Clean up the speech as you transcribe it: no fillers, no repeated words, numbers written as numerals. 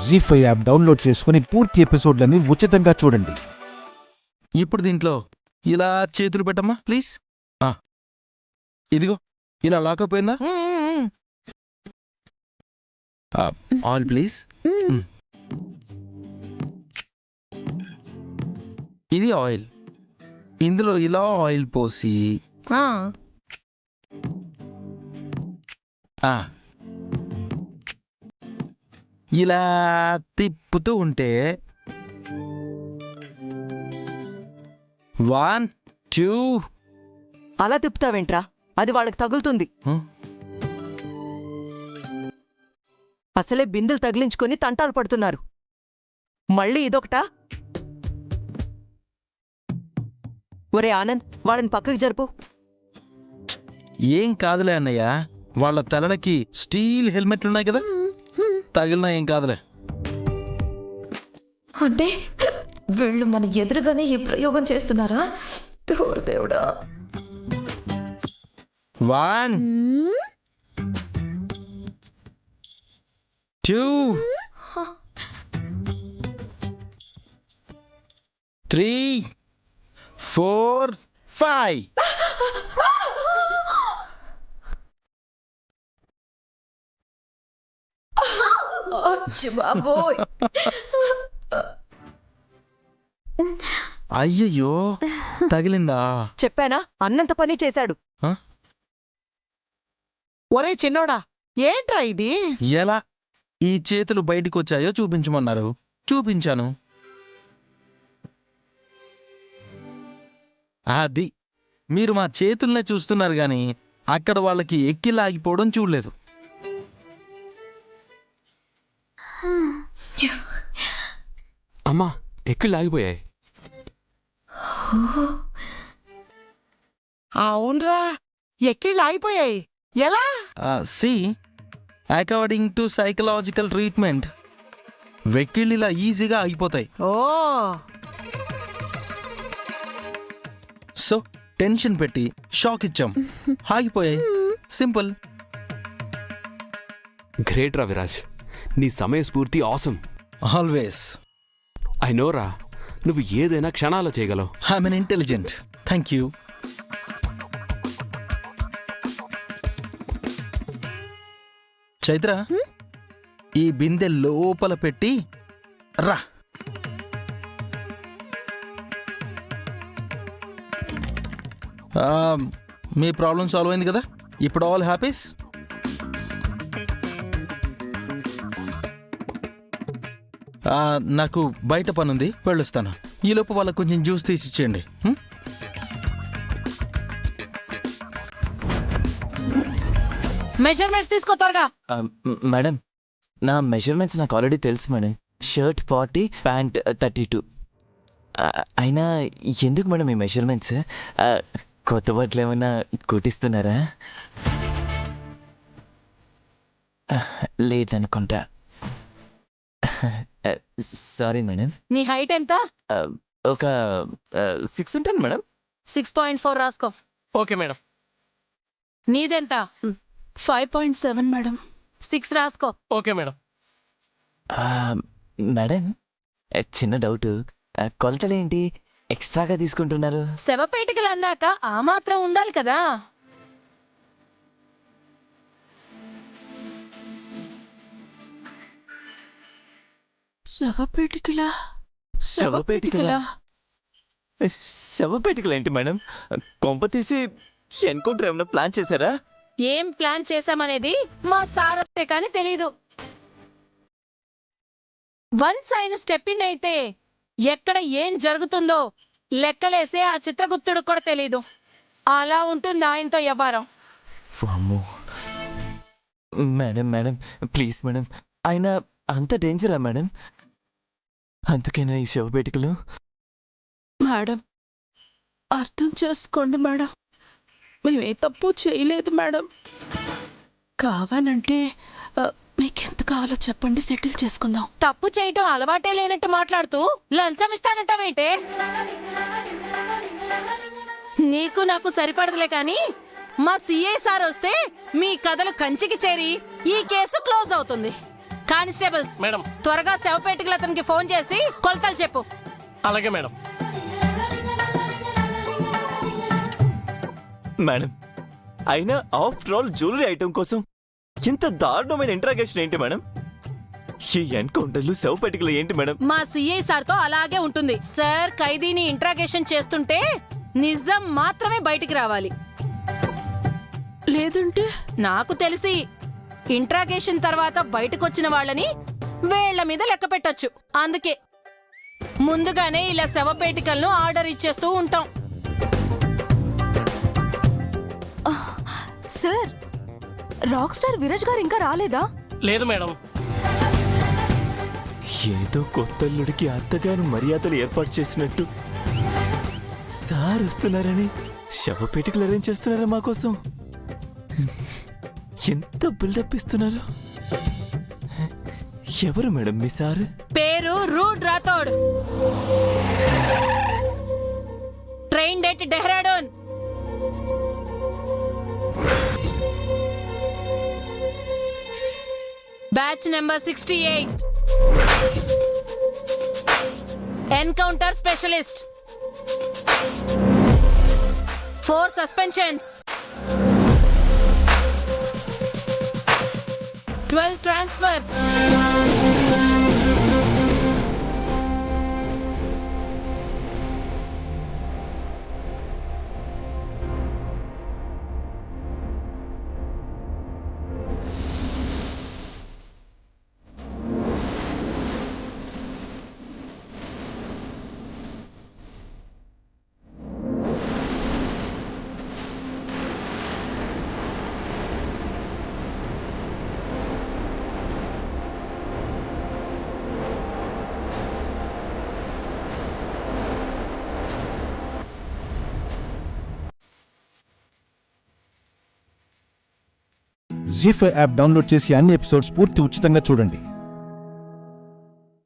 జీ5 app download చేసుకుని పూర్తి ఎపిసోడ్లని ఉచితంగా చూడండి. ఇప్పుడు దీంట్లో ఇలా చేతులు పెట్టమ్మా ప్లీజ్. ఇదిగో ఇలా లాకప్ అయిందా? All please. ఇది ఆయిల్. ఇందులో ఇలా ఆయిల్ పోసి ఇలా తిప్పుతూ ఉంటే 1 2. అలా తిప్పుతావేంట్రా? అది వాళ్ళకి తగులుతుంది. అసలే బిందెలు తగిలించుకొని తంటాలు పడుతున్నారు, మళ్ళీ ఇదొకటా? ఒరే ఆనంద్, వాళ్ళని పక్కకి జరుపు. ఏం కాదులే అన్నయ్య, వాళ్ళ తలలకి స్టీల్ హెల్మెట్లున్నాయి కదా, తగిలినా ఏం కాదులే. అంటే వీళ్ళు మన ఎదురుగానే ఈ ప్రయోగం చేస్తున్నారా? దేవుడా. 1 2 3 4 5. బాబోయ్. అయ్యయ్యో, తగిలిందా? చెప్పానా, అన్నంత పని చేశాడు. ఒరే చిన్నోడా, ఏంట్రా ఇది? ఎలా ఈ చేతులు బయటికి వచ్చాయో చూపించమన్నారు, చూపించాను. అది మీరు మా చేతుల్నే చూస్తున్నారు గాని అక్కడ వాళ్ళకి ఎక్కి లాగిపోవడం చూడలేదు. అమ్మా, ఎక్కి లాగిపోయాయి. అవునరా, ఎక్కిళ్ళు ఆగిపోయాయి. ఎలా? See according to psychological treatment వెక్కిళ్ళు ఇలా ఈజీగా ఆగిపోతాయి. ఓ, సో టెన్షన్ పెట్టి షాక్ ఇచ్చాం, ఆగిపోయాయి. సింపుల్. గ్రేట్ రా విరాజ్, నీ సమయస్ఫూర్తి ఆసమ్. ఆల్వేస్. ఐ నోరా, నువ్వు ఏదైనా క్షణాల్లో చేయగలవు. I'm N intelligent. Thank you. Chaitra, ఈ బిందె లోపల పెట్టి రా. మీ ప్రాబ్లం సాల్వ్ అయింది కదా, ఇప్పుడు ఆల్ హ్యాపీస్. నాకు బయట పనుంది, వెళ్ళొస్తాను. ఈలోపు వాళ్ళకు కొంచెం జ్యూస్ తీసి ఇచ్చేయండి. మెజర్మెంట్స్ తీసుకో త్వరగా. మేడం, నా మెజర్మెంట్స్ నాకు ఆల్రెడీ తెలుసు మేడం. Shirt 40, pant 32. అయినా ఎందుకు మేడం ఈ మెజర్మెంట్స్? కొత్త బట్టలు ఏమైనా కుట్టిస్తున్నారా? లేదనుకుంటా. Sorry madam. నీ హైట్ ఎంత? ఒక 6 ఉంటాను మేడం. 6.4 రాసుకో. Okay madam. నీదెంత? 5.7 మేడం. 6 రాసుకో. Okay madam. మేడం, చిన్న డౌట్, కొలతలేంటి ఎక్స్ట్రాగా తీసుకుంటున్నారు? శవపేటికలు అన్నాక ఆ మాత్రం ఉండాలి కదా. శవపేటికలా? శవపేటికలు ఏంటి మేడం? కొంప తీసి ఎన్కౌంటర్ ఏమైనా ప్లాన్ చేశారా? ఏం ప్లాన్ చేశామనేది మా సారొస్తే కానీ తెలీదు. వన్స్ ఆయన స్టెప్ ఇన్ అయితే ఎక్కడ ఏం జరుగుతుందో లెక్కలేసే ఆ చిత్రగుప్తుడు కూడా తెలీదు. అలా ఉంటుంది ఆయనతో వ్యవహారం. మేడం మేడం ప్లీజ్ మేడం, ఆయన అంత డేంజరా మేడం? అందుకేనా ఈ శవపేటికలు? మేడం, అర్థం చేసుకోండి మేడం, మేమే తప్పు చేయలేదు మేడం. కావాలంటే మీకెంత కావాలో చెప్పండి, సెటిల్ చేసుకుందాం. తప్పు చేయటం అలవాటే లేనట్టు మాట్లాడుతూ లంచం ఇస్తానంటావేంటే? నీకు నాకు సరిపడదులే కాని మా సిఐ సార్ వస్తే మీ కథలు కంచికి చేరి ఈ కేసు క్లోజ్ అవుతుంది. Constables madam. త్వరగా శవపేటికలు అతనికి ఫోన్ చేసి కొలతలు చెప్పు. అలాగే మేడం. మేడం, అయినా ఆఫ్టర్ ఆల్ జ్యువెలరీ ఐటమ్ కోసం ఇంత దారుణమైన ఇంట్రాగేషన్ ఏంటి మేడం? ఈ ఎన్కౌంటర్లు శవపేటికలు ఏంటి మేడం? మా సిఐ సార్ తో అలాగే ఉంటుంది సార్. ఖైదీని ఇంట్రాగేషన్ చేస్తుంటే నిజం మాత్రమే బయటికి రావాలి, లేదంటే నాకు తెలిసి ఇంట్రాగేషన్ తర్వాత బయటకొచ్చిన వాళ్ళని వేళ్ల మీద లెక్క పెట్టొచ్చు. అందుకే ముందుగానే ఇలా శవపేటికలను ఆర్డర్ ఇచ్చేస్తూ ఉంటాం. సార్, రాక్ స్టార్ విరాజ్ గారు ఇంకా రాలేదా? లేదు మేడం. ఏదో కొత్తల్లుడికి అత్తగారు మర్యాదలు ఏర్పాటు చేసినట్టు సార్ వస్తున్నారని శవపేటికలు అరేంజ్ చేస్తున్నారా మా కోసం? ఎంత బిల్డప్ ఇస్తున్నారు. ఎవరు మేడం మీ సార్? పేరు రూడ్ Rathod. Trained at Dehradun. Batch number 68. Encounter specialist. 4 suspensions, 12 transfers. జీ5 యాప్ డౌన్లోడ్ చేసి అన్ని ఎపిసోడ్స్ పూర్తి ఉచితంగా చూడండి.